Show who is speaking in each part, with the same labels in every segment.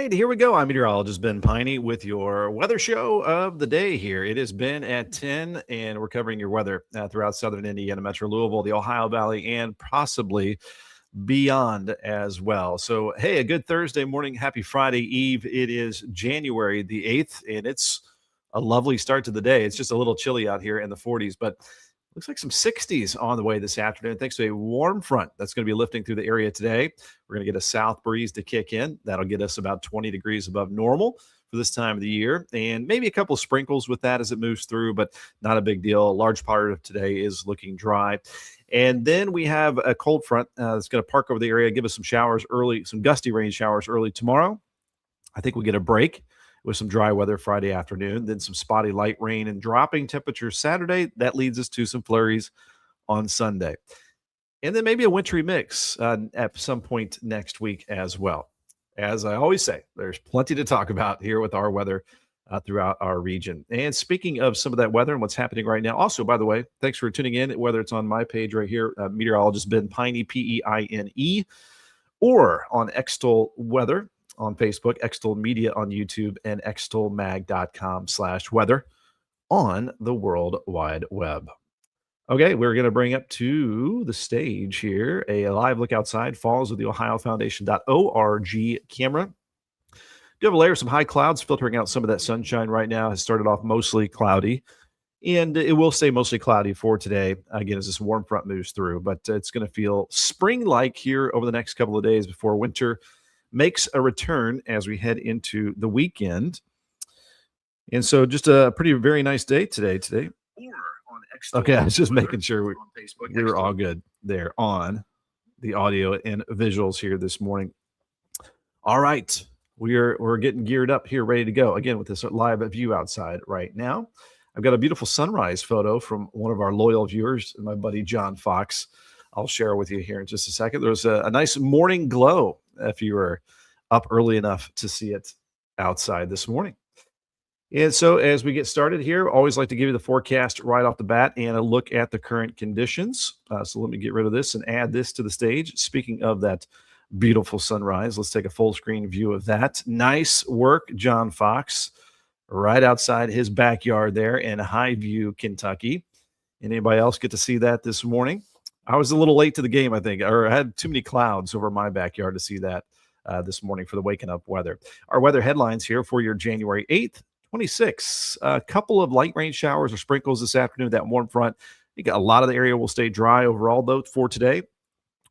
Speaker 1: right, here we go. I'm meteorologist Ben Peine with your weather show of the day here. It has been at 10, and we're covering your weather throughout southern Indiana, Metro Louisville, the Ohio Valley, and possibly beyond as well. So, hey, a good Thursday morning. Happy Friday Eve. It is January the 8th, and it's a lovely start to the day. It's just a little chilly out here in the 40s, but looks like some 60s on the way this afternoon, thanks to a warm front that's going to be lifting through the area today. We're going to get a south breeze to kick in. That'll get us about 20 degrees above normal for this time of the year, and maybe a couple of sprinkles with that as it moves through, but not a big deal. A large part of today is looking dry. And then we have a cold front that's going to park over the area, give us some showers early, some gusty rain showers early tomorrow. I think we get a break with some dry weather Friday afternoon, then some spotty light rain and dropping temperatures Saturday. That leads us to some flurries on Sunday. And then maybe a wintry mix at some point next week as well. As I always say, there's plenty to talk about here with our weather throughout our region. And speaking of some of that weather and what's happening right now, also, by the way, thanks for tuning in, whether it's on my page right here, Meteorologist Ben Peine, Peine, or on Extol Weather on Facebook, Extol Media on YouTube, and extolmag.com/weather on the World Wide Web. Okay, we're going to bring up to the stage here a live look outside, falls with the ohiofoundation.org camera. Do have a layer of some high clouds filtering out some of that sunshine right now. Has started off mostly cloudy, and it will stay mostly cloudy for today, again, as this warm front moves through. But it's going to feel spring-like here over the next couple of days before winter makes a return as we head into the weekend. And so just a very nice day today. Okay, I was just making sure we were all good there on the audio and visuals here this morning. All right, we're getting geared up here, ready to go again with this live view outside right now. I've got a beautiful sunrise photo from one of our loyal viewers, my buddy John Fox. I'll share with you here in just a second. There's a nice morning glow if you were up early enough to see it outside this morning. And so as we get started here, always like to give you the forecast right off the bat and a look at the current conditions. So let me get rid of this and add this to the stage. Speaking of that beautiful sunrise, let's take a full screen view of that. Nice work, John Fox, right outside his backyard there in Highview, Kentucky. Anybody else get to see that this morning? I was a little late to the game, I think, or I had too many clouds over my backyard to see that this morning for the waking up weather. Our weather headlines here for your January 8th, 26. A couple of light rain showers or sprinkles this afternoon, that warm front. You got a lot of the area will stay dry overall, though, for today.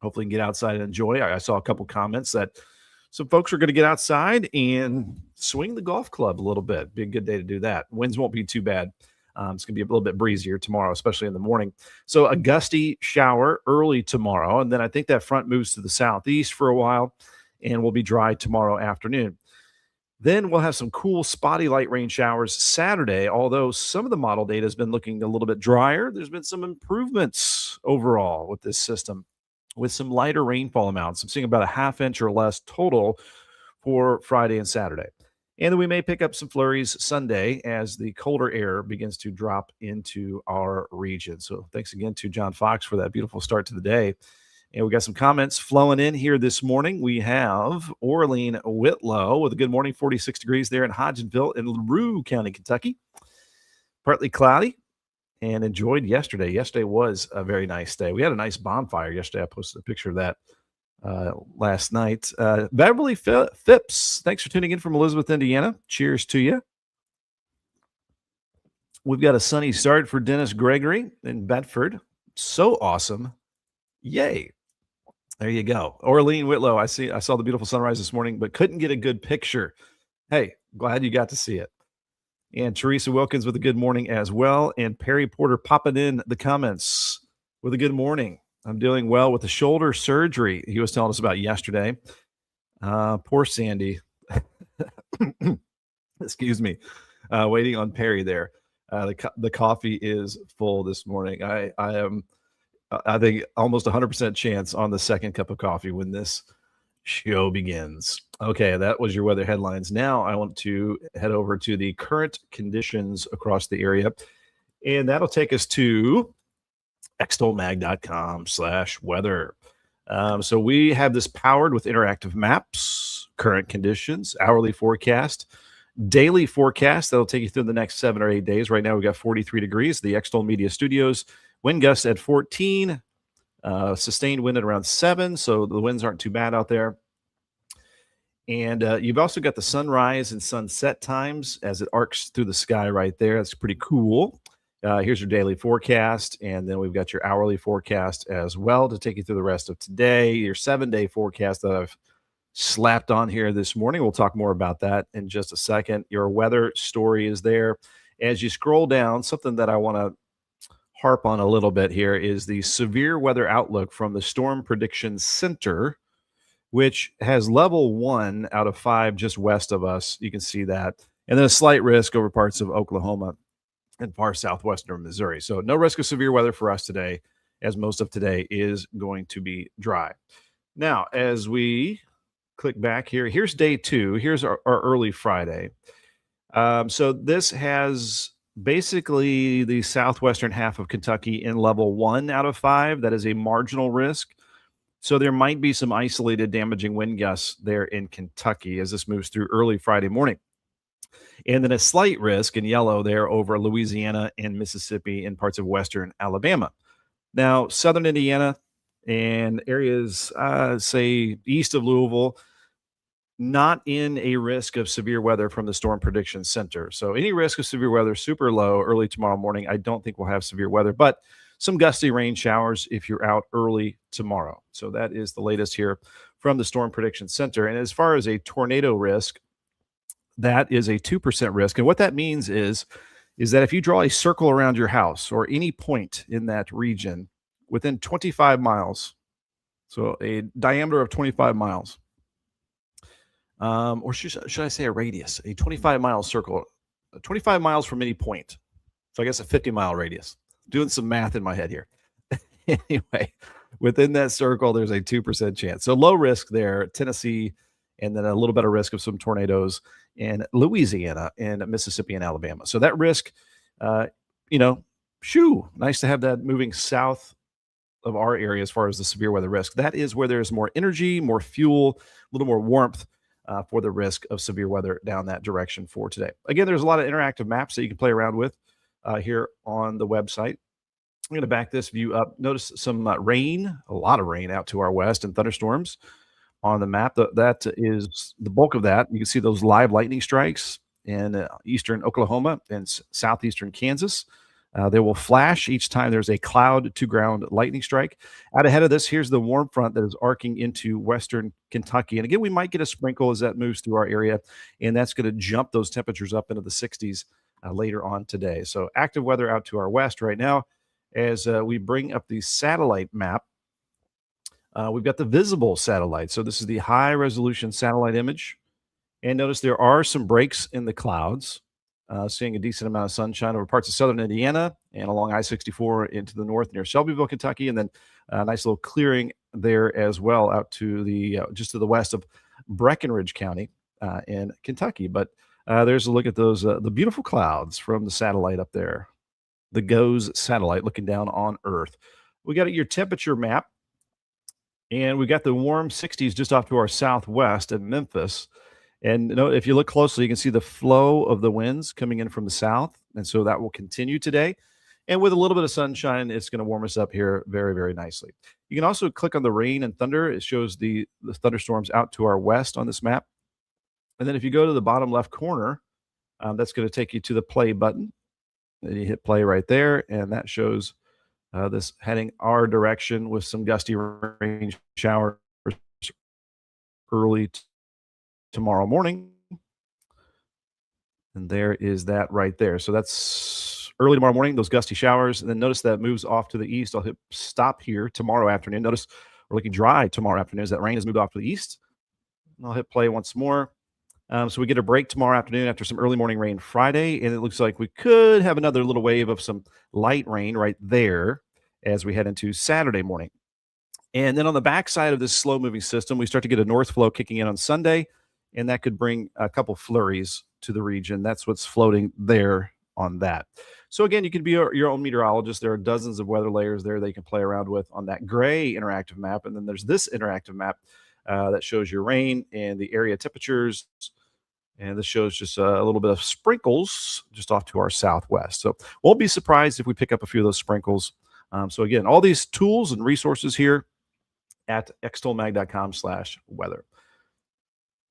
Speaker 1: Hopefully you can get outside and enjoy. I saw a couple comments that some folks are going to get outside and swing the golf club a little bit. Be a good day to do that. Winds won't be too bad. It's going to be a little bit breezier tomorrow, especially in the morning. So a gusty shower early tomorrow, and then I think that front moves to the southeast for a while, and will be dry tomorrow afternoon. Then we'll have some cool spotty light rain showers Saturday, although some of the model data has been looking a little bit drier. There's been some improvements overall with this system with some lighter rainfall amounts. I'm seeing about a half inch or less total for Friday and Saturday. And then we may pick up some flurries Sunday as the colder air begins to drop into our region. So thanks again to John Fox for that beautiful start to the day. And we got some comments flowing in here this morning. We have Orlean Whitlow with a good morning, 46 degrees there in Hodgenville in LaRue County, Kentucky. Partly cloudy and enjoyed yesterday. Yesterday was a very nice day. We had a nice bonfire yesterday. I posted a picture of that last night. Beverly Phipps, thanks for tuning in from Elizabeth, Indiana. Cheers to you. We've got a sunny start for Dennis Gregory in Bedford. So awesome. Yay. There you go. Orlean Whitlow, I saw the beautiful sunrise this morning, but couldn't get a good picture. Hey, glad you got to see it. And Teresa Wilkins with a good morning as well. And Perry Porter popping in the comments with a good morning. I'm doing well with the shoulder surgery he was telling us about yesterday. Poor Sandy. Excuse me. Waiting on Perry there. The coffee is full this morning. I think almost 100% chance on the second cup of coffee when this show begins. Okay, that was your weather headlines. Now I want to head over to the current conditions across the area, and that'll take us to extolmag.com/weather. So we have this powered with interactive maps. current conditions, hourly forecast, daily forecast that'll take you through the next 7 or 8 days. Right now, we've got 43 degrees, the Extol Media Studios, wind gusts at 14, sustained wind at around 7, so the winds aren't too bad out there. And you've also got the sunrise and sunset times as it arcs through the sky right there. That's pretty cool. Here's your daily forecast, and then we've got your hourly forecast as well to take you through the rest of today. Your 7-day forecast that I've slapped on here this morning. We'll talk more about that in just a second. Your weather story is there. As you scroll down, something that I want to harp on a little bit here is the severe weather outlook from the Storm Prediction Center, which has level 1 out of 5 just west of us. You can see that. And then a slight risk over parts of Oklahoma and far southwestern Missouri. So no risk of severe weather for us today, as most of today is going to be dry. Now, as we click back here, here's day 2. Here's our early Friday. So this has basically the southwestern half of Kentucky in level 1 out of 5. That is a marginal risk. So there might be some isolated damaging wind gusts there in Kentucky as this moves through early Friday morning. And then a slight risk in yellow there over Louisiana and Mississippi and parts of western Alabama. Now, southern Indiana and areas, say, east of Louisville, not in a risk of severe weather from the Storm Prediction Center. So any risk of severe weather, super low early tomorrow morning. I don't think we'll have severe weather, but some gusty rain showers if you're out early tomorrow. So that is the latest here from the Storm Prediction Center. And as far as a tornado risk, that is a 2% risk. And what that means is that if you draw a circle around your house or any point in that region within 25 miles, so a diameter of 25 miles, or should I say a radius, a 25-mile circle, 25 miles from any point. So I guess a 50-mile radius. Doing some math in my head here. Anyway, within that circle, there's a 2% chance. So low risk there, Tennessee, and then a little bit of risk of some tornadoes in Louisiana and Mississippi and Alabama. So that risk, nice to have that moving south of our area as far as the severe weather risk. That is where there's more energy, more fuel, a little more warmth for the risk of severe weather down that direction for today. Again, there's a lot of interactive maps that you can play around with here on the website. I'm going to back this view up. Notice some rain, a lot of rain out to our west and thunderstorms on the map. That is the bulk of that. You can see those live lightning strikes in eastern Oklahoma and southeastern Kansas. They will flash each time there's a cloud to ground lightning strike. Out ahead of this, here's the warm front that is arcing into western Kentucky. And again, we might get a sprinkle as that moves through our area, and that's going to jump those temperatures up into the 60s later on today. So active weather out to our west right now. As we bring up the satellite map, we've got the visible satellite. So this is the high resolution satellite image. And notice there are some breaks in the clouds. Seeing a decent amount of sunshine over parts of southern Indiana and along I-64 into the north near Shelbyville, Kentucky, and then a nice little clearing there as well out to the just to the west of Breckinridge County in Kentucky. But there's a look at those the beautiful clouds from the satellite up there, the GOES satellite looking down on Earth. We got your temperature map, and we got the warm 60s just off to our southwest at Memphis. And if you look closely, you can see the flow of the winds coming in from the south. And so that will continue today. And with a little bit of sunshine, it's going to warm us up here very, very nicely. You can also click on the rain and thunder. It shows the thunderstorms out to our west on this map. And then if you go to the bottom left corner, that's going to take you to the play button. And you hit play right there. And that shows this heading our direction with some gusty rain showers early tomorrow morning. And there is that right there. So that's early tomorrow morning, those gusty showers. And then notice that moves off to the east. I'll hit stop here tomorrow afternoon. Notice we're looking dry tomorrow afternoon as that rain has moved off to the east. And I'll hit play once more. So we get a break tomorrow afternoon after some early morning rain Friday. And it looks like we could have another little wave of some light rain right there as we head into Saturday morning. And then on the backside of this slow moving system, we start to get a north flow kicking in on Sunday. And that could bring a couple flurries to the region. That's what's floating there on that. So again, you can be your own meteorologist. There are dozens of weather layers there that you can play around with on that gray interactive map. And then there's this interactive map that shows your rain and the area temperatures. And this shows just a little bit of sprinkles just off to our southwest. So won't be surprised if we pick up a few of those sprinkles. So again, all these tools and resources here at extolmag.com/weather.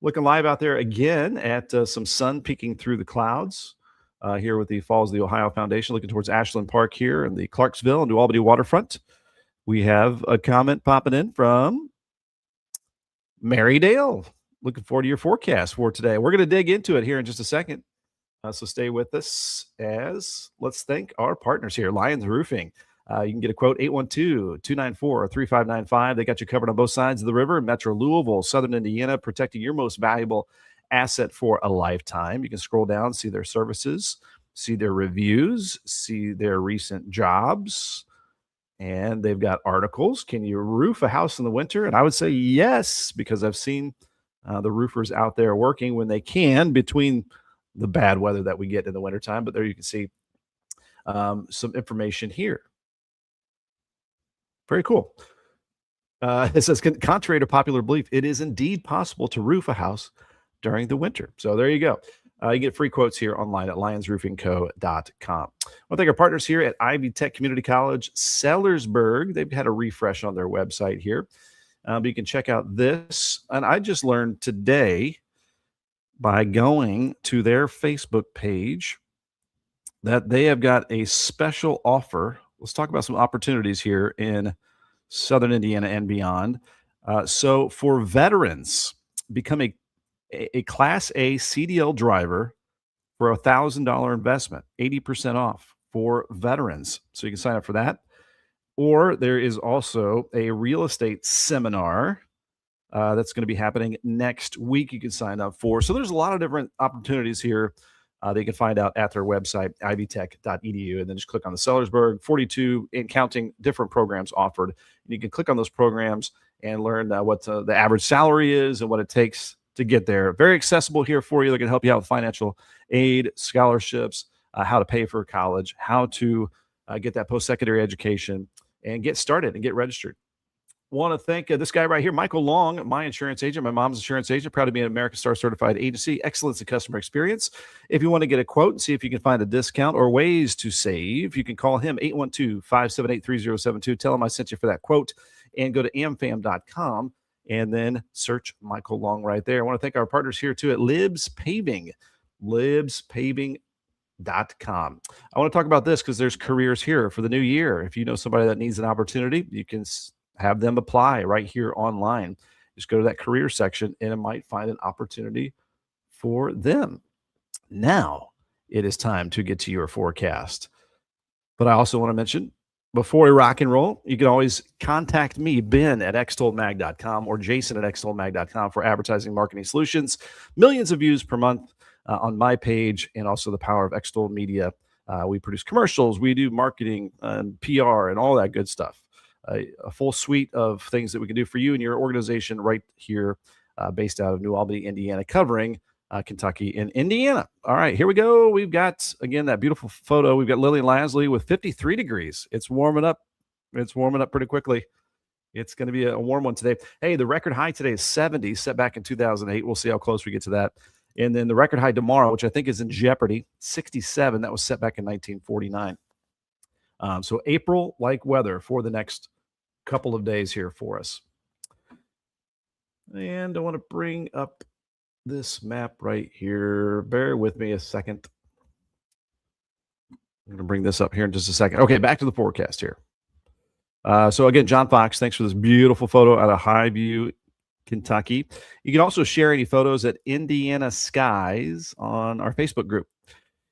Speaker 1: Looking live out there again at some sun peeking through the clouds here with the Falls of the Ohio Foundation, looking towards Ashland Park here in the Clarksville and New Albany waterfront. We have a comment popping in from Mary Dale. Looking forward to your forecast for today. We're going to dig into it here in just a second. So stay with us as let's thank our partners here, Lions Roofing. You can get a quote, 812-294-3595. They got you covered on both sides of the river in Metro Louisville, Southern Indiana, protecting your most valuable asset for a lifetime. You can scroll down, see their services, see their reviews, see their recent jobs, and they've got articles. Can you roof a house in the winter? And I would say yes, because I've seen the roofers out there working when they can between the bad weather that we get in the wintertime. But there you can see some information here. Very cool. It says, contrary to popular belief, it is indeed possible to roof a house during the winter. So there you go. You get free quotes here online at lionsroofingco.com. I want to thank our partners here at Ivy Tech Community College, Sellersburg. They've had a refresh on their website here. But you can check out this. And I just learned today by going to their Facebook page that they have got a special offer. Let's talk about some opportunities here in Southern Indiana and beyond. So for veterans, become a Class A CDL driver for a $1,000 investment, 80% off for veterans. So you can sign up for that. Or there is also a real estate seminar that's going to be happening next week you can sign up for. So there's a lot of different opportunities here that you can find out at their website, ivytech.edu, and then just click on the Sellersburg, 42 and counting different programs offered. And you can click on those programs and learn what the average salary is and what it takes to get there. Very accessible here for you. They're going to help you out with financial aid, scholarships, how to pay for college, how to get that post-secondary education, and get started and get registered. Want to thank this guy right here, Michael Long, my insurance agent, my mom's insurance agent, proud to be an American Star certified agency, excellence in customer experience. If you want to get a quote and see if you can find a discount or ways to save, you can call him 812-578-3072. Tell him I sent you for that quote and go to amfam.com and then search Michael Long right there. I want to thank our partners here too at Libs Paving, libspaving.com. I want to talk about this because there's careers here for the new year. If you know somebody that needs an opportunity, you can have them apply right here online. Just go to that career section and it might find an opportunity for them. Now it is time to get to your forecast. But I also want to mention, before we rock and roll, you can always contact me, Ben at extolmag.com or Jason at extolmag.com for advertising marketing solutions. Millions of views per month on my page, and also the power of Extol Media. We produce commercials, we do marketing and PR and all that good stuff. A full suite of things that we can do for you and your organization right here, based out of New Albany, Indiana, covering Kentucky and Indiana. All right, here we go. We've got, again, that beautiful photo. We've got Lillian Lasley with 53 degrees. It's warming up. It's warming up pretty quickly. It's going to be a warm one today. Hey, the record high today is 70, set back in 2008. We'll see how close we get to that. And then the record high tomorrow, which I think is in jeopardy, 67. That was set back in 1949. So April-like weather for the next couple of days here for us. And I want to bring up this map right here. Bear with me a second. I'm going to bring this up here in just a second. Okay, back to the forecast here. So again, John Fox, thanks for this beautiful photo out of Highview, Kentucky. You can also share any photos at Indiana Skies on our Facebook group.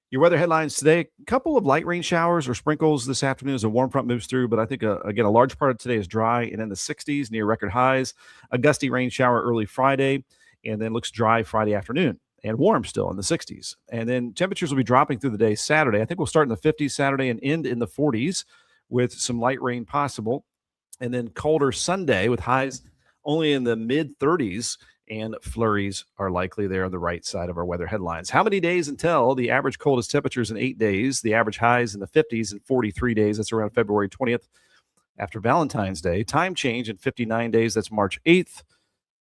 Speaker 1: Your weather headlines today, a couple of light rain showers or sprinkles this afternoon as a warm front moves through, but I think, again, a large part of today is dry and in the 60s near record highs. A gusty rain shower early Friday, and then looks dry Friday afternoon and warm still in the 60s. And then temperatures will be dropping through the day Saturday. I think we'll start in the 50s Saturday and end in the 40s with some light rain possible. And then colder Sunday with highs only in the mid-30s. And flurries are likely there on the right side of our weather headlines. How many days until the average coldest temperatures in 8 days, the average highs in the 50s in 43 days? That's around February 20th after Valentine's Day. Time change in 59 days. That's March 8th.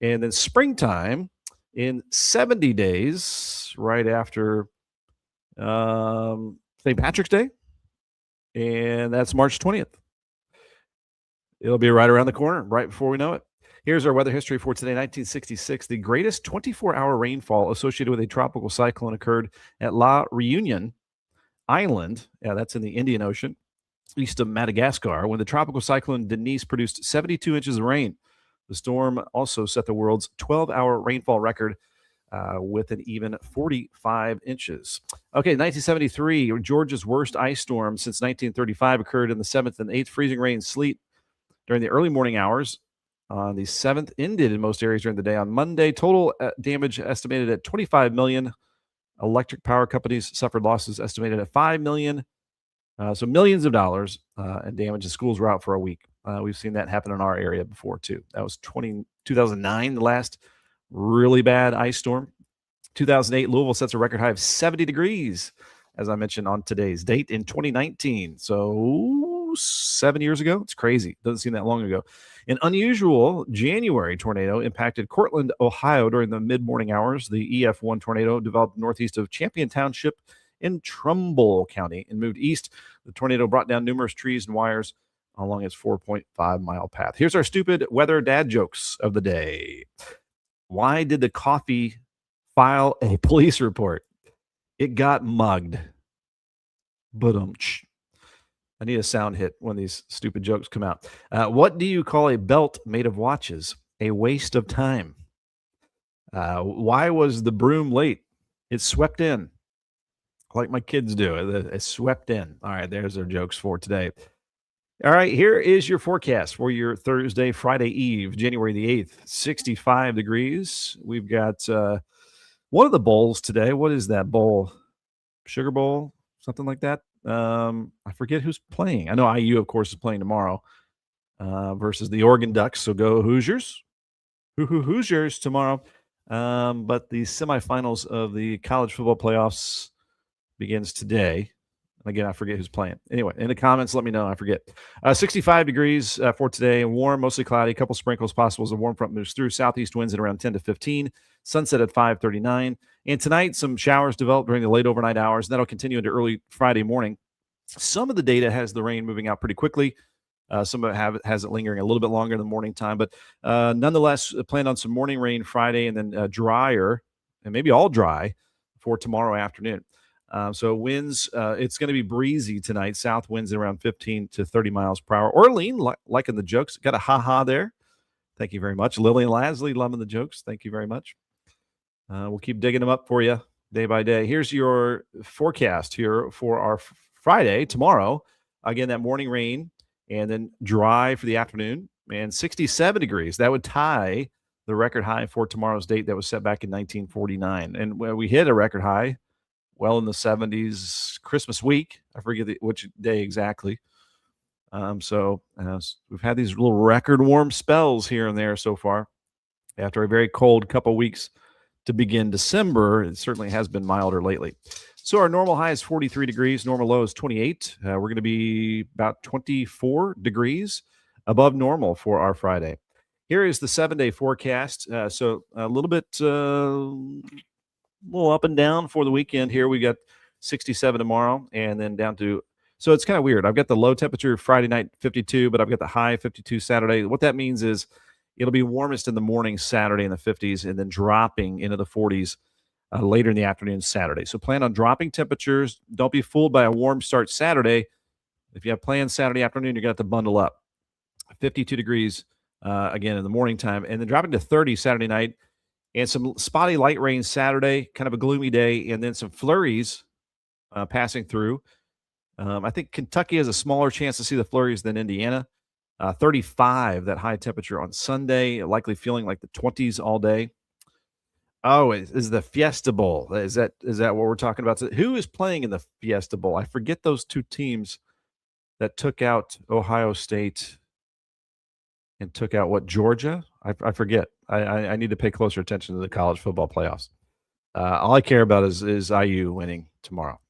Speaker 1: And then springtime in 70 days, right after St. Patrick's Day, and that's March 20th. It'll be right around the corner, right before we know it. Here's our weather history for today, 1966. The greatest 24-hour rainfall associated with a tropical cyclone occurred at La Reunion Island. Yeah, that's in the Indian Ocean, east of Madagascar, when the tropical cyclone Denise produced 72 inches of rain. The storm also set the world's 12-hour rainfall record with an even 45 inches. Okay, 1973, Georgia's worst ice storm since 1935 occurred in the 7th and 8th. Freezing rain and sleet during the early morning hours on the 7th ended in most areas during the day. On Monday, total damage estimated at 25 million. Electric power companies suffered losses estimated at 5 million. So millions of dollars and damage. The schools were out for a week. We've seen that happen in our area before, too. That was 2009, the last really bad ice storm. 2008, Louisville sets a record high of 70 degrees, as I mentioned on today's date, in 2019. So 7 years ago. It's crazy. Doesn't seem that long ago. An unusual January tornado impacted Cortland, Ohio during the mid-morning hours. The EF1 tornado developed northeast of Champion Township in Trumbull County and moved east. The tornado brought down numerous trees and wires along its 4.5-mile path. Here's our stupid weather dad jokes of the day. Why did the coffee file a police report? It got mugged. Ba-dum-tsh. I need a sound hit when these stupid jokes come out. What do you call a belt made of watches? A waste of time. Why was the broom late? It swept in. Like my kids do. It swept in. All right, there's our jokes for today. All right, here is your forecast for your Thursday, Friday Eve, January the 8th, 65 degrees. We've got one of the bowls today. What is that bowl? Sugar Bowl? Something like that? I forget who's playing. I know IU, of course, is playing tomorrow versus the Oregon Ducks. So go Hoosiers. Hoosiers tomorrow. But the semifinals of the college football playoffs begins today. Again, I forget who's playing. Anyway, in the comments, let me know. I forget. 65 degrees for today. Warm, mostly cloudy. A couple sprinkles possible as the warm front moves through. Southeast winds at around 10 to 15. Sunset at 5:39. And tonight, some showers develop during the late overnight hours. That'll continue into early Friday morning. Some of the data has the rain moving out pretty quickly. Some of it has it lingering a little bit longer in the morning time. But nonetheless, plan on some morning rain Friday and then drier, and maybe all dry for tomorrow afternoon. So winds, it's going to be breezy tonight. South winds at around 15 to 30 miles per hour. Orlean, liking the jokes. Got a ha-ha there. Thank you very much. Lillian Lasley, loving the jokes. Thank you very much. We'll keep digging them up for you day by day. Here's your forecast here for our Friday, tomorrow. Again, that morning rain and then dry for the afternoon and 67 degrees. That would tie the record high for tomorrow's date that was set back in 1949. And we hit a record high well in the 70s Christmas week. I forget which day exactly. So we've had these little record warm spells here and there so far. After a very cold couple weeks to begin December, it certainly has been milder lately. So our normal high is 43 degrees. Normal low is 28. We're going to be about 24 degrees above normal for our Friday. Here is the 7-day forecast. So a little bit little up and down for the weekend here. We got 67 tomorrow and then down to, so it's kind of weird. I've got the low temperature Friday night, 52, but I've got the high 52 Saturday. What that means is it'll be warmest in the morning Saturday in the 50s and then dropping into the 40s later in the afternoon Saturday. So plan on dropping temperatures. Don't be fooled by a warm start Saturday. If you have plans Saturday afternoon, you're going to have to bundle up. 52 degrees again in the morning time and then dropping to 30 Saturday night. And some spotty light rain Saturday, kind of a gloomy day, and then some flurries passing through. I think Kentucky has a smaller chance to see the flurries than Indiana. 35, that high temperature on Sunday, likely feeling like the 20s all day. Oh, is the Fiesta Bowl. Is that what we're talking about? Who is playing in the Fiesta Bowl? I forget those two teams that took out Ohio State and took out Georgia? I forget. I need to pay closer attention to the college football playoffs. All I care about is IU winning tomorrow.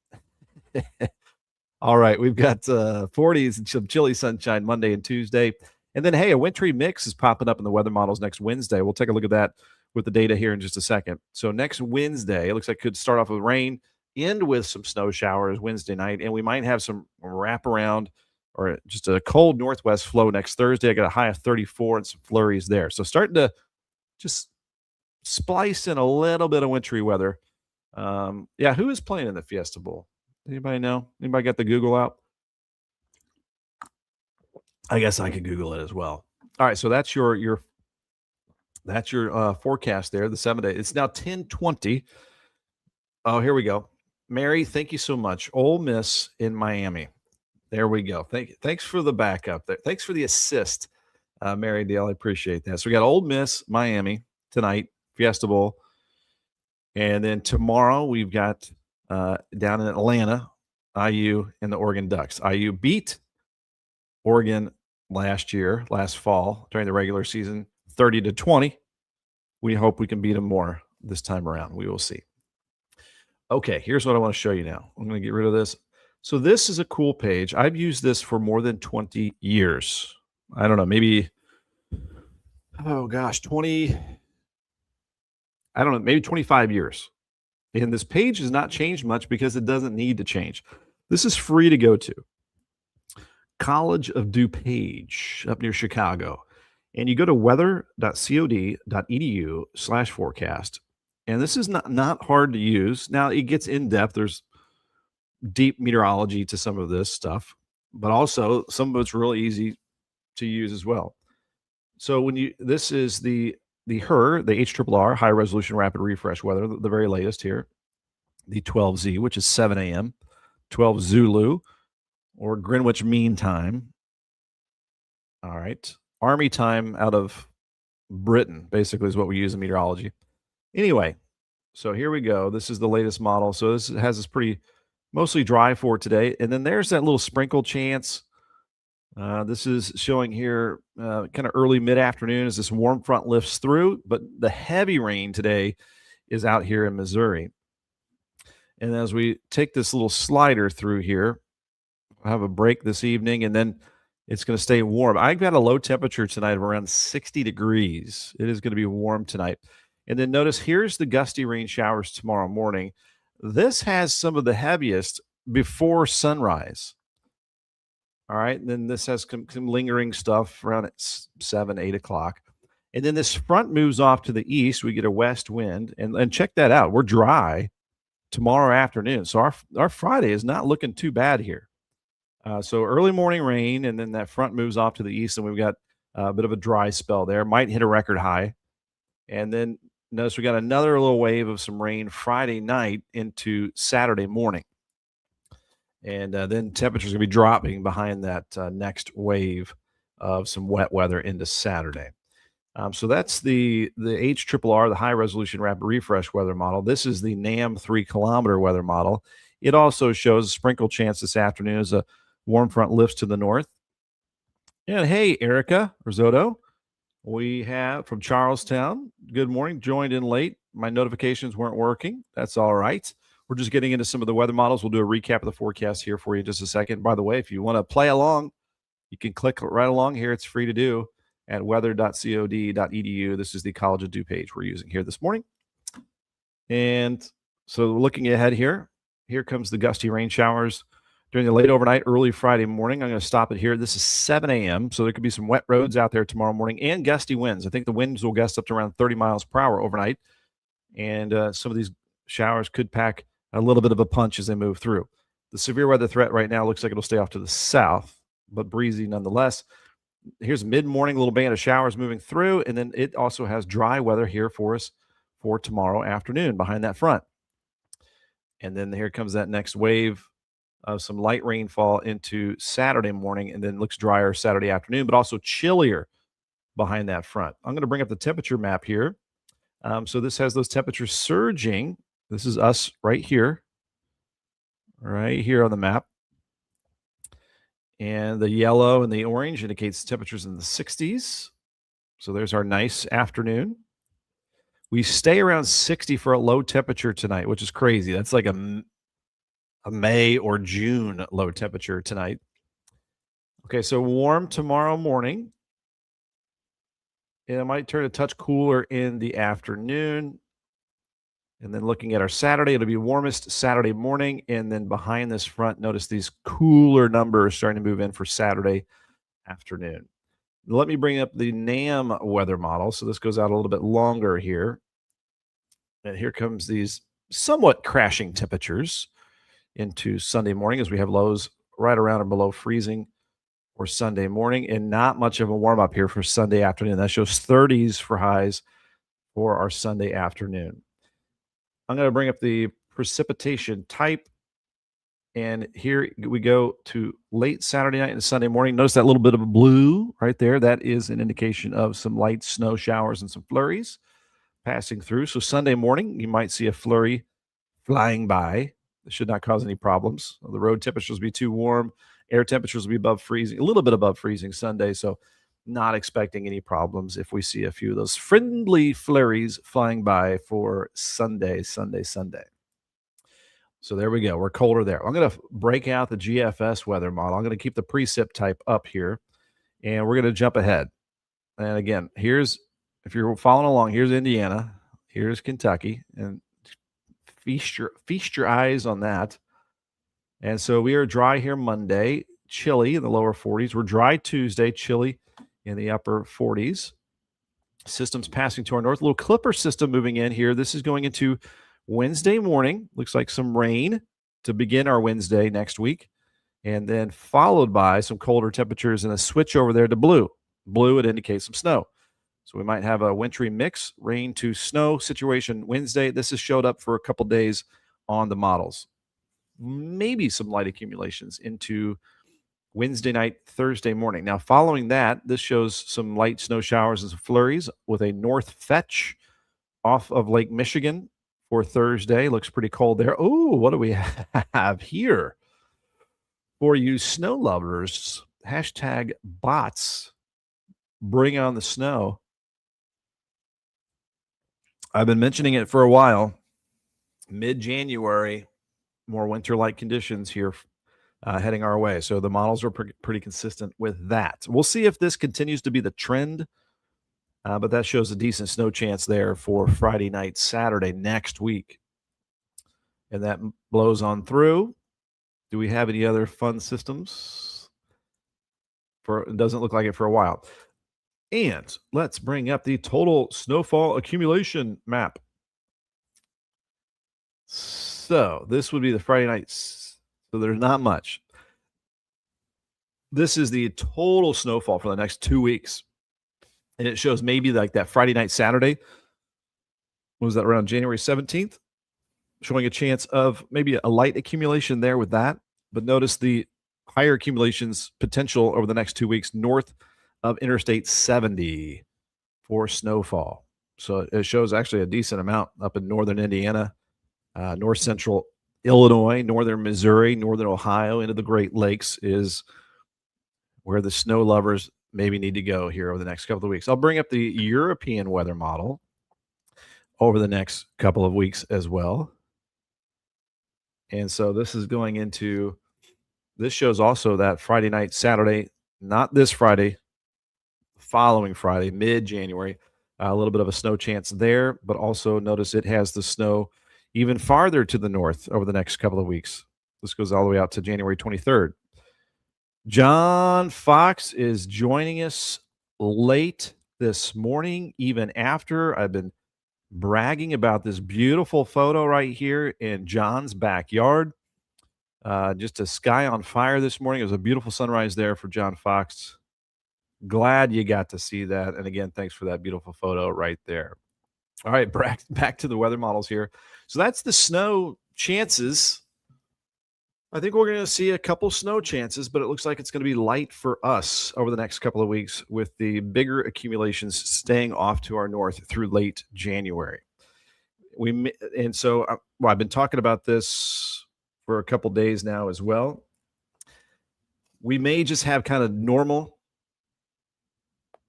Speaker 1: All right, we've got 40s and some chilly sunshine Monday and Tuesday. And then, hey, a wintry mix is popping up in the weather models next Wednesday. We'll take a look at that with the data here in just a second. So next Wednesday, it looks like it could start off with rain, end with some snow showers Wednesday night, and we might have some wraparound or just a cold northwest flow next Thursday. I got a high of 34 and some flurries there. So starting to just splice in a little bit of wintry weather. Yeah, who is playing in the Fiesta Bowl? Anybody know? Anybody got the Google out? I guess I could Google it as well. All right, so that's your forecast there. The 7 day. It's now 10:20. Oh, here we go. Mary, thank you so much. Ole Miss in Miami. There we go. Thanks for the backup there. Thanks for the assist, Mary Dale. I appreciate that. So we got Ole Miss, Miami tonight, Fiesta Bowl, and then tomorrow we've got down in Atlanta, IU and the Oregon Ducks. IU beat Oregon last fall during the regular season, 30-20. We hope we can beat them more this time around. We will see. Okay, here's what I want to show you now. I'm going to get rid of this. So this is a cool page. I've used this for more than 20 years. I don't know, maybe, oh gosh, 20, I don't know, maybe 25 years. And this page has not changed much because it doesn't need to change. This is free to go to. College of DuPage up near Chicago. And you go to weather.cod.edu/forecast. And this is not hard to use. Now it gets in depth. There's deep meteorology to some of this stuff, but also some of it's really easy to use as well. So this is the HRRR, high resolution rapid refresh weather, the very latest here, the 12Z, which is 7 a.m., 12 Zulu, or Greenwich Mean Time. All right. Army time out of Britain, basically, is what we use in meteorology. Anyway, so here we go. This is the latest model. So this has this pretty mostly dry for today. And then there's that little sprinkle chance. This is showing here kind of early mid-afternoon as this warm front lifts through. But the heavy rain today is out here in Missouri. And as we take this little slider through here, we'll have a break this evening, and then it's going to stay warm. I've got a low temperature tonight of around 60 degrees. It is going to be warm tonight. And then notice here's the gusty rain showers tomorrow morning. This has some of the heaviest before sunrise. All right. And then this has some lingering stuff around at 7, 8 o'clock. And then this front moves off to the east. We get a west wind. And check that out. We're dry tomorrow afternoon. So our Friday is not looking too bad here. So early morning rain, and then that front moves off to the east, and we've got a bit of a dry spell there. Might hit a record high. And then notice we got another little wave of some rain Friday night into Saturday morning. And then temperatures going to be dropping behind that next wave of some wet weather into Saturday. So that's the HRRR, the high resolution rapid refresh weather model. This is the NAM 3-kilometer weather model. It also shows a sprinkle chance this afternoon as a warm front lifts to the north. And hey, Erica Risotto, we have from Charlestown. Good morning. Joined in late. My notifications weren't working. That's all right. We're just getting into some of the weather models. We'll do a recap of the forecast here for you in just a second. By the way, if you want to play along, you can click right along here. It's free to do at weather.cod.edu. This is the College of DuPage we're using here this morning. And so looking ahead here comes the gusty rain showers during the late overnight, early Friday morning. I'm going to stop it here. This is 7 a.m., so there could be some wet roads out there tomorrow morning and gusty winds. I think the winds will gust up to around 30 miles per hour overnight, and some of these showers could pack a little bit of a punch as they move through. The severe weather threat right now looks like it'll stay off to the south, but breezy nonetheless. Here's mid-morning, little band of showers moving through, and then it also has dry weather here for us for tomorrow afternoon behind that front. And then here comes that next wave of some light rainfall into Saturday morning, and then looks drier Saturday afternoon, but also chillier behind that front. I'm going to bring up the temperature map here. So this has those temperatures surging. This is us right here on the map. And the yellow and the orange indicates temperatures in the 60s. So there's our nice afternoon. We stay around 60 for a low temperature tonight, which is crazy. That's like a May or June low temperature tonight. Okay, so warm tomorrow morning. and it might turn a touch cooler in the afternoon. And then looking at our Saturday, it'll be warmest Saturday morning. And then behind this front, notice these cooler numbers starting to move in for Saturday afternoon. Let me bring up the NAM weather model. So this goes out a little bit longer here. And here comes these somewhat crashing temperatures into Sunday morning as we have lows right around or below freezing for Sunday morning, and not much of a warm up here for Sunday afternoon. That shows 30s for highs for our Sunday afternoon. I'm going to bring up the precipitation type. And here we go to late Saturday night and Sunday morning. Notice that little bit of a blue right there. That is an indication of some light snow showers and some flurries passing through. So Sunday morning, you might see a flurry flying by. It should not cause any problems. The road temperatures will be too warm. Air temperatures will be above freezing, a little bit above freezing Sunday. So not expecting any problems if we see a few of those friendly flurries flying by for Sunday. So there we go. We're colder there. I'm going to break out the GFS weather model. I'm going to keep the precip type up here, and we're going to jump ahead. And again, here's, if you're following along, here's Indiana, here's Kentucky, and feast your eyes on that. And so we are dry here Monday, chilly in the lower 40s. We're dry Tuesday, chilly in the upper 40s. Systems passing to our north. Little clipper system moving in here. This is going into Wednesday morning. Looks like some rain to begin our Wednesday next week. And then followed by some colder temperatures and a switch over there to blue. Blue, it indicates some snow. So we might have a wintry mix, rain to snow situation Wednesday. This has showed up for a couple days on the models. Maybe some light accumulations into Wednesday night, Thursday morning. Now, following that, this shows some light snow showers and some flurries with a north fetch off of Lake Michigan for Thursday. Looks pretty cold there. Oh, what do we have here? For you snow lovers, hashtag bots, bring on the snow. I've been mentioning it for a while. Mid-January, more winter-like conditions here heading our way. So the models are pretty consistent with that. We'll see if this continues to be the trend, but that shows a decent snow chance there for Friday night, Saturday next week. And that blows on through. Do we have any other fun systems? It doesn't look like it for a while. And let's bring up the total snowfall accumulation map. So this would be the Friday nights. So there's not much. This is the total snowfall for the next 2 weeks. And it shows maybe like that Friday night, Saturday. What was that, around January 17th? Showing a chance of maybe a light accumulation there with that. But notice the higher accumulations potential over the next 2 weeks north of Interstate 70 for snowfall. So it shows actually a decent amount up in northern Indiana, north central Illinois, northern Missouri, northern Ohio, into the Great Lakes is where the snow lovers maybe need to go here over the next couple of weeks. I'll bring up the European weather model over the next couple of weeks as well. And so this is going into, this shows also that Friday night, Saturday, not this Friday, following Friday, mid-January, a little bit of a snow chance there, but also notice it has the snow even farther to the north over the next couple of weeks. This goes all the way out to January 23rd. John Fox is joining us late this morning, even after I've been bragging about this beautiful photo right here in John's backyard. Just a sky on fire this morning. It was a beautiful sunrise there for John Fox. Glad you got to see that. And again, thanks for that beautiful photo right there. All right, back to the weather models here. So that's the snow chances. I think we're going to see a couple snow chances, but it looks like it's going to be light for us over the next couple of weeks with the bigger accumulations staying off to our north through late January. I've been talking about this for a couple days now as well. We may just have kind of normal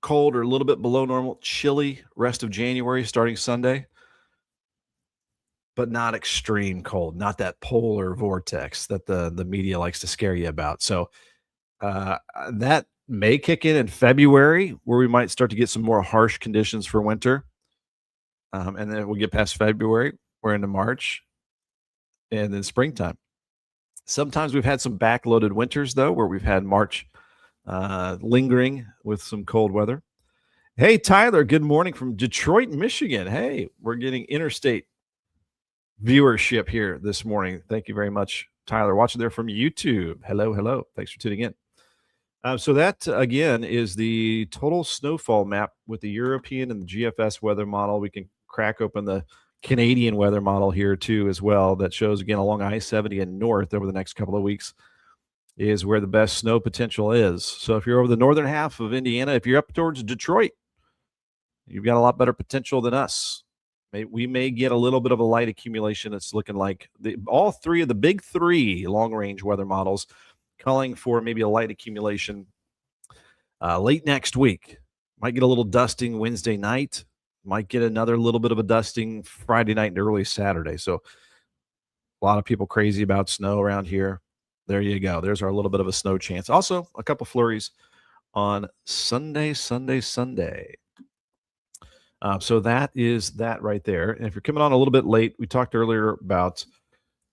Speaker 1: cold or a little bit below normal, chilly rest of January starting Sunday, but not extreme cold, not that polar vortex that the media likes to scare you about. So that may kick in February, where we might start to get some more harsh conditions for winter. And then we'll get past February, we're into March, and then springtime. Sometimes we've had some backloaded winters, though, where we've had March lingering with some cold weather. Hey, Tyler, good morning from Detroit, Michigan. Hey, we're getting interstate viewership here this morning. Thank you very much, Tyler, watching there from YouTube. Hello, hello. Thanks for tuning in. So that, again, is the total snowfall map with the European and the GFS weather model. We can crack open the Canadian weather model here, too, as well. That shows, again, along I-70 and north over the next couple of weeks is where the best snow potential is. So if you're over the northern half of Indiana, if you're up towards Detroit, you've got a lot better potential than us. We may get a little bit of a light accumulation. It's looking like all three of the big three long-range weather models calling for maybe a light accumulation late next week. Might get a little dusting Wednesday night. Might get another little bit of a dusting Friday night and early Saturday. So a lot of people crazy about snow around here. There you go. There's our little bit of a snow chance. Also, a couple flurries on Sunday. So that is that right there. And if you're coming on a little bit late, we talked earlier about,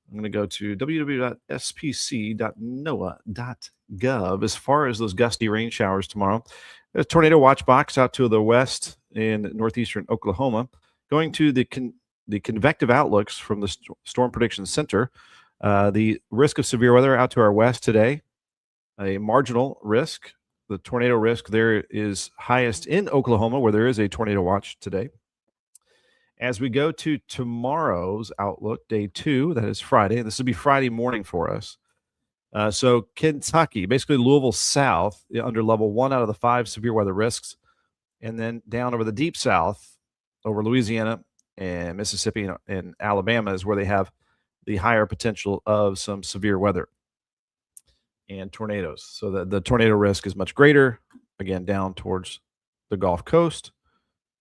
Speaker 1: I'm going to go to www.spc.noaa.gov as far as those gusty rain showers tomorrow. There's a tornado watch box out to the west in northeastern Oklahoma. Going to the convective outlooks from the Storm Prediction Center. The risk of severe weather out to our west today, a marginal risk. The tornado risk there is highest in Oklahoma, where there is a tornado watch today. As we go to tomorrow's outlook, day 2, that is Friday. This will be Friday morning for us. So Kentucky, basically Louisville south, under level 1 out of the 5 severe weather risks. And then down over the deep south, over Louisiana and Mississippi and Alabama is where they have the higher potential of some severe weather and tornadoes. So the tornado risk is much greater, again, down towards the Gulf Coast.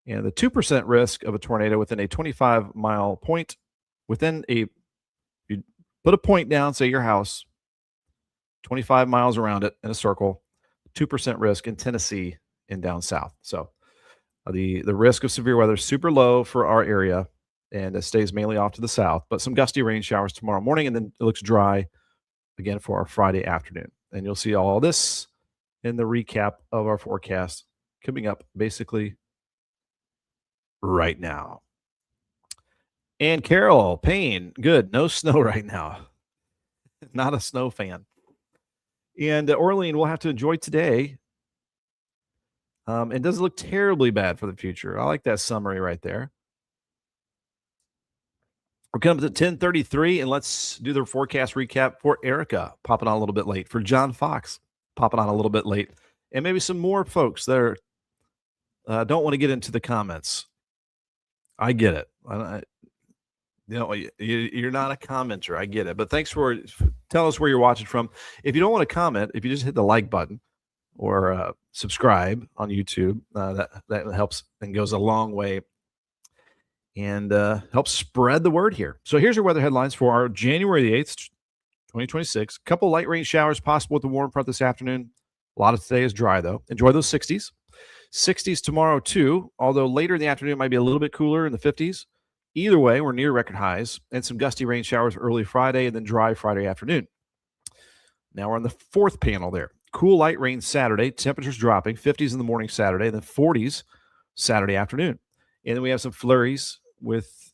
Speaker 1: And the 2% risk of a tornado within a 25-mile point, you put a point down, say your house, 25 miles around it in a circle, 2% risk in Tennessee and down south. So the risk of severe weather is super low for our area, and it stays mainly off to the south, but some gusty rain showers tomorrow morning, and then it looks dry again for our Friday afternoon. And you'll see all this in the recap of our forecast coming up basically right now. And Carol Payne, good. No snow right now. Not a snow fan. And Orlean will have to enjoy today. It doesn't look terribly bad for the future. I like that summary right there. We're coming to 10:33, and let's do the forecast recap for Erica, popping on a little bit late, for John Fox, popping on a little bit late, and maybe some more folks that don't want to get into the comments. I get it. You're not a commenter. I get it. But thanks for telling us where you're watching from. If you don't want to comment, if you just hit the like button or subscribe on YouTube, that helps and goes a long way and helps spread the word here. So here's your weather headlines for our January the 8th, 2026. A couple light rain showers possible with the warm front this afternoon. A lot of today is dry, though. Enjoy those 60s. 60s tomorrow, too, although later in the afternoon might be a little bit cooler in the 50s. Either way, we're near record highs, and some gusty rain showers early Friday and then dry Friday afternoon. Now we're on the fourth panel there. Cool light rain Saturday, temperatures dropping, 50s in the morning Saturday, and then 40s Saturday afternoon. And then we have some flurries with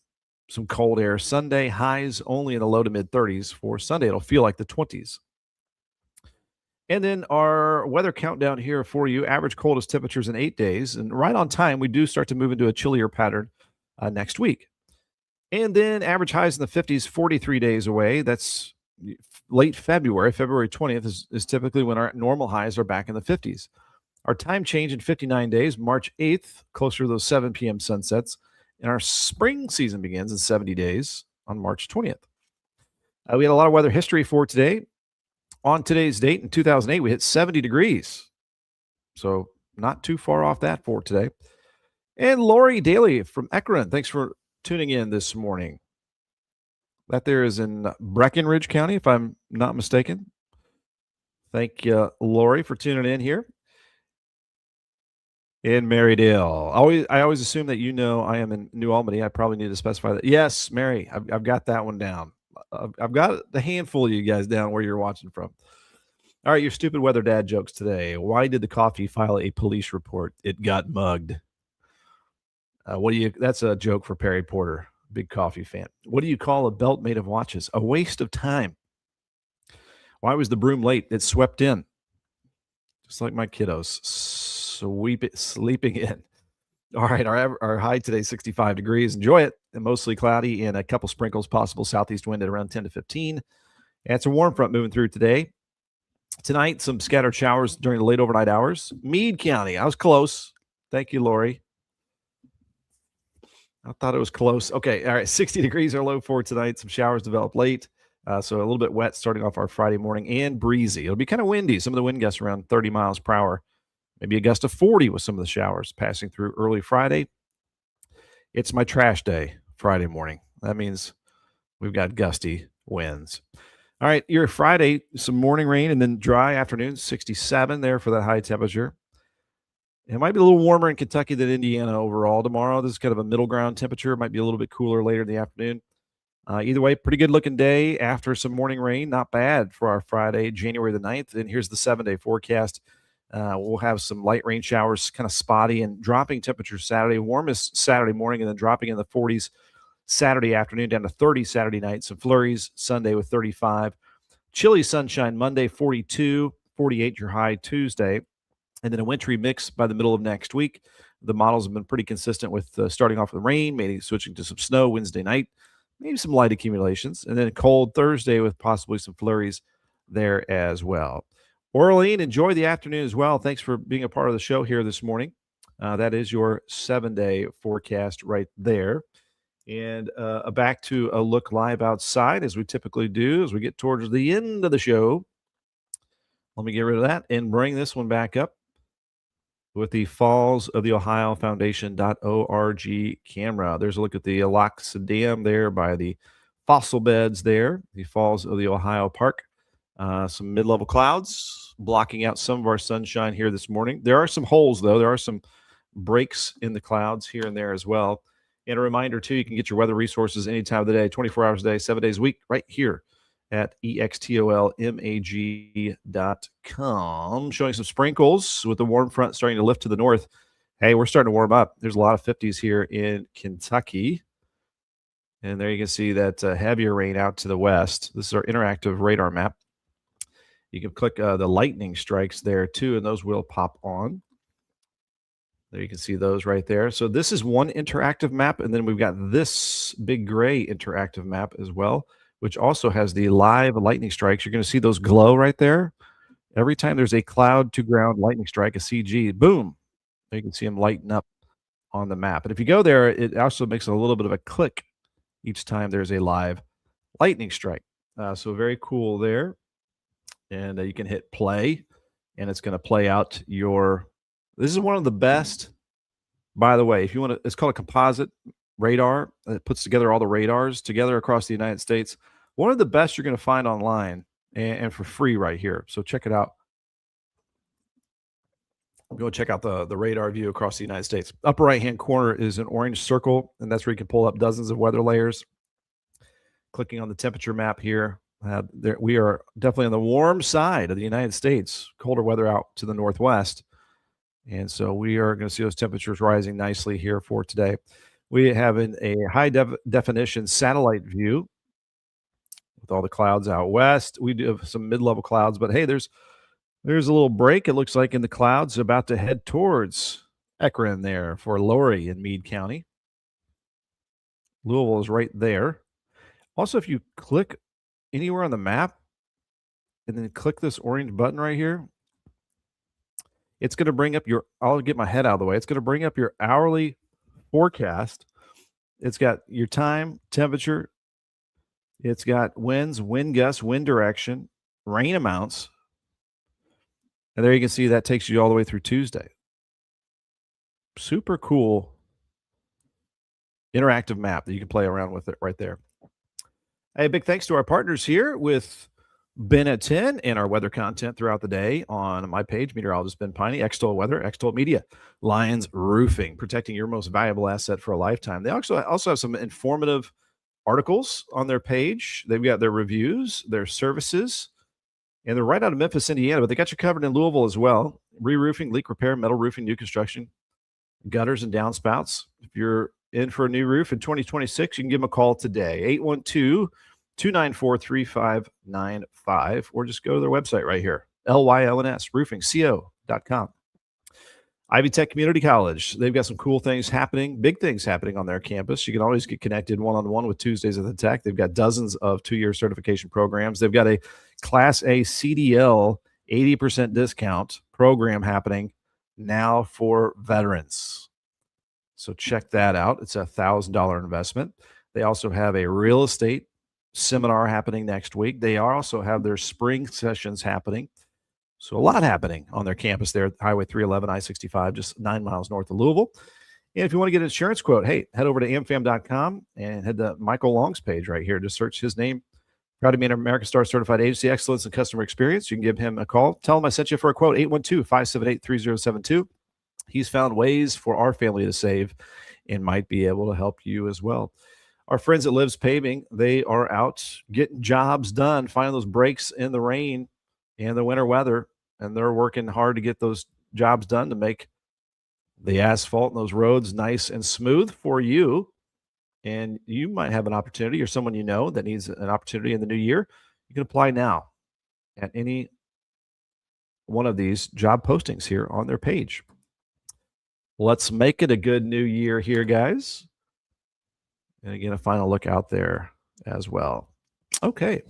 Speaker 1: some cold air Sunday, highs only in the low to mid 30s. For Sunday, it'll feel like the 20s. And then our weather countdown here for you, average coldest temperatures in 8 days. And right on time, we do start to move into a chillier pattern next week. And then average highs in the 50s, 43 days away. That's late February. February 20th is typically when our normal highs are back in the 50s. Our time change in 59 days, March 8th, closer to those 7 p.m. sunsets. And our spring season begins in 70 days on March 20th. We had a lot of weather history for today. On today's date in 2008, we hit 70 degrees. So not too far off that for today. And Lori Daly from Ekron, thanks for tuning in this morning. That there is in Breckenridge County, if I'm not mistaken. Thank you, Lori, for tuning in here. in Marydale. I always assume that I am in New Albany. I probably need to specify that. Yes, Mary, I've got that one down. I've got the handful of you guys down where you're watching from. All right, your stupid weather dad jokes today. Why did the coffee file a police report? It got mugged. What do you? That's a joke for Perry Porter, big coffee fan. What do you call a belt made of watches? A waste of time. Why was the broom late? It swept in, just like my kiddos sleeping in. All right, our high today 65 degrees. Enjoy it. And mostly cloudy and a couple sprinkles possible. Southeast wind at around 10 to 15. And it's a warm front moving through today. Tonight, some scattered showers during the late overnight hours. Meade County. I was close. Thank you, Lori. I thought it was close. Okay, all right. 60 degrees are low for tonight. Some showers develop late. So a little bit wet starting off our Friday morning and breezy. It'll be kind of windy. Some of the wind gusts around 30 miles per hour. Maybe a gust of 40 with some of the showers passing through early Friday. It's my trash day Friday morning. That means we've got gusty winds. All right, your Friday, some morning rain and then dry afternoon, 67 there for that high temperature. It might be a little warmer in Kentucky than Indiana overall tomorrow. This is kind of a middle ground temperature. It might be a little bit cooler later in the afternoon. Either way, pretty good looking day after some morning rain. Not bad for our Friday, January the 9th. And here's the 7-day forecast. We'll have some light rain showers, kind of spotty, and dropping temperatures Saturday, warmest Saturday morning, and then dropping in the 40s Saturday afternoon down to 30 Saturday night. Some flurries Sunday with 35. Chilly sunshine Monday, 42, 48 your high Tuesday. And then a wintry mix by the middle of next week. The models have been pretty consistent with starting off with rain, maybe switching to some snow Wednesday night, maybe some light accumulations, and then a cold Thursday with possibly some flurries there as well. Orlean, enjoy the afternoon as well. Thanks for being a part of the show here this morning. That is your 7-day forecast right there. And back to a look live outside as we typically do as we get towards the end of the show. Let me get rid of that and bring this one back up with the Falls of the Ohio Foundation.org camera. There's a look at the Aloxa Dam there by the fossil beds there, the Falls of the Ohio Park. Some mid-level clouds blocking out some of our sunshine here this morning. There are some holes, though. There are some breaks in the clouds here and there as well. And a reminder, too, you can get your weather resources any time of the day, 24 hours a day, 7 days a week, right here at extolmag.com. Showing some sprinkles with the warm front starting to lift to the north. Hey, we're starting to warm up. There's a lot of 50s here in Kentucky. And there you can see that heavier rain out to the west. This is our interactive radar map. You can click the lightning strikes there, too, and those will pop on. There you can see those right there. So this is one interactive map, and then we've got this big gray interactive map as well, which also has the live lightning strikes. You're going to see those glow right there. Every time there's a cloud to ground lightning strike, a CG, boom, you can see them lighten up on the map. And if you go there, it also makes a little bit of a click each time there's a live lightning strike. So very cool there. And you can hit play, and it's going to play out your. This is one of the best, by the way. If you want to, it's called a composite radar. It puts together all the radars together across the United States. One of the best you're going to find online and for free right here. So check it out. Go check out the radar view across the United States. Upper right-hand corner is an orange circle, and that's where you can pull up dozens of weather layers. Clicking on the temperature map here. We are definitely on the warm side of the United States. Colder weather out to the northwest. And so we are going to see those temperatures rising nicely here for today. We have a high definition satellite view with all the clouds out west. We do have some mid-level clouds, but hey, there's a little break, it looks like, in the clouds about to head towards Ekron there for Lori in Meade County. Louisville is right there. Also, if you click anywhere on the map and then click this orange button right here, it's going to bring up I'll get my head out of the way. It's going to bring up your hourly forecast. It's got your time, temperature. It's got winds, wind gusts, wind direction, rain amounts. And there you can see that takes you all the way through Tuesday. Super cool interactive map that you can play around with it right there. Hey, big thanks to our partners here with Ben at 10 and our weather content throughout the day on my page, Meteorologist Ben Peine, Extol Weather, Extol Media, Lions Roofing, protecting your most valuable asset for a lifetime. They also have some informative articles on their page. They've got their reviews, their services, and they're right out of Memphis, Indiana, but they got you covered in Louisville as well. Re-roofing, leak repair, metal roofing, new construction, gutters and downspouts. If you're in for a new roof in 2026, you can give them a call today, 812-294-3595, or just go to their website right here, lylnsroofingco.com. Ivy Tech Community College. They've got some cool things happening, big things happening on their campus. You can always get connected one-on-one with Tuesdays at the Tech. They've got dozens of 2-year certification programs. They've got a Class A CDL 80% discount program happening now for veterans. So check that out. It's a $1,000 investment. They also have a real estate seminar happening next week. They also have their spring sessions happening. So a lot happening on their campus there at Highway 311, I-65, just 9 miles north of Louisville. And if you want to get an insurance quote, hey, head over to amfam.com and head to Michael Long's page right here. Just search his name. Proud to be an American Star Certified Agency Excellence and Customer Experience. You can give him a call. Tell him I sent you for a quote, 812-578-3072. He's found ways for our family to save and might be able to help you as well. Our friends at Lives Paving, they are out getting jobs done, finding those breaks in the rain and the winter weather, and they're working hard to get those jobs done to make the asphalt and those roads nice and smooth for you. And you might have an opportunity, or someone you know that needs an opportunity in the new year. You can apply now at any one of these job postings here on their page. Let's make it a good new year here, guys. And again, a final look out there as well. Okay,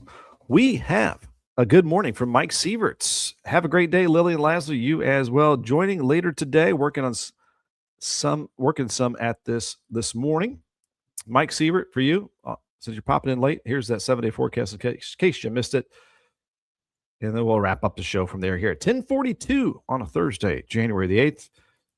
Speaker 1: we have a good morning from Mike Sieverts. Have a great day, Lily and Laszlo. You as well. Joining later today, working some at this morning. Mike Sievert, for you, since you're popping in late, here's that 7-day forecast in case you missed it. And then we'll wrap up the show from there here at 10:42 on a Thursday, January the 8th.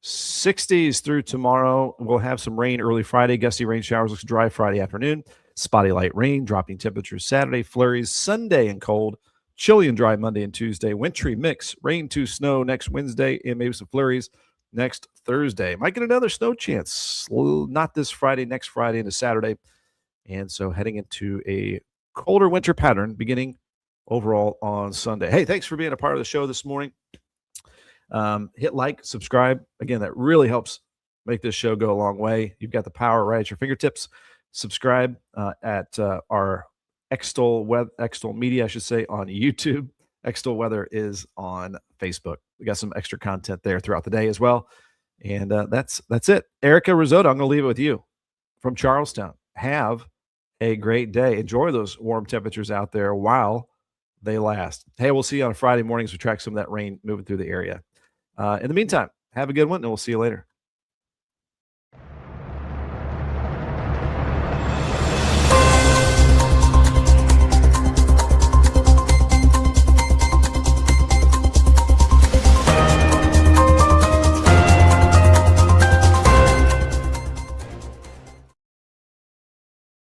Speaker 1: 60s through tomorrow. We'll have some rain early Friday. Gusty rain showers. Looks dry Friday afternoon. Spotty light rain. Dropping temperatures Saturday. Flurries Sunday and cold. Chilly and dry Monday and Tuesday. Wintry mix. Rain to snow next Wednesday and maybe some flurries next Thursday. Might get another snow chance. Not this Friday, next Friday into Saturday. And so heading into a colder winter pattern beginning overall on Sunday. Hey, thanks for being a part of the show this morning. Hit like, subscribe. Again, that really helps make this show go a long way. You've got the power right at your fingertips. Subscribe at our Extol Media, I should say, on YouTube. Extol Weather is on Facebook. We got some extra content there throughout the day as well. And that's it. Erica Risotto, I'm going to leave it with you from Charlestown. Have a great day. Enjoy those warm temperatures out there while they last. Hey, we'll see you on Friday mornings. We track some of that rain moving through the area. In the meantime, have a good one, and we'll see you later.